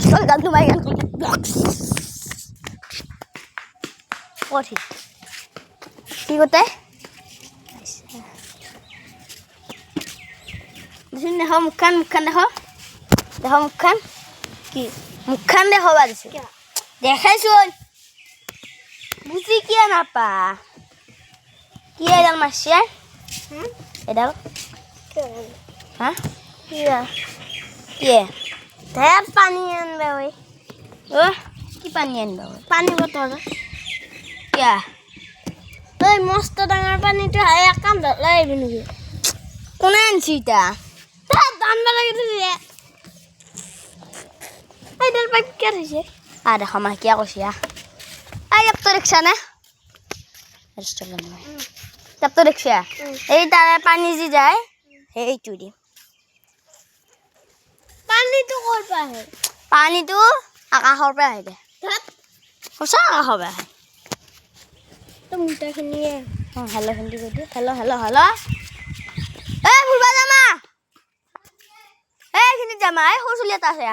চল গানটো মাৰি গান কঠি কি কতে দেখুন দেখো মুখখান দেখো দেখো মুখখান কি মুখখান দেখো বাজিছে দেখাইছোন বুঝি কিয় নাপা কি এডাল মারছে এডাল হ্যাঁ কি ঢের পানি আনবে ওই ও কি পানি আনবা পানি বটল কিয়া ওই মস্ত ডাঙৰ পানীটো হয় এক কাম লৈ আহিবি নেকি কোনে আনছি ইটা দানবা লাগি দিছে এইডাল পাইপ কিয় থৈছে দেখো মা কিয়া কৈছি ইয়াত তো ৰিক্সা নে তাত তো ৰিক্সা এই তাৰে পানী যি যায় সেইটো দি পানীটো ক'ৰ পৰা আহে পানীটো আকাশৰ পৰা আহে দে সঁচা আকাশৰ পৰা আহে তো মুটাখিনিয়ে হেল্ল' হিন্দী কৈ দিওঁ হেল্ল' ফুৰিব যামা এইখিনিত যামা এই সৰু চলি এটা আছে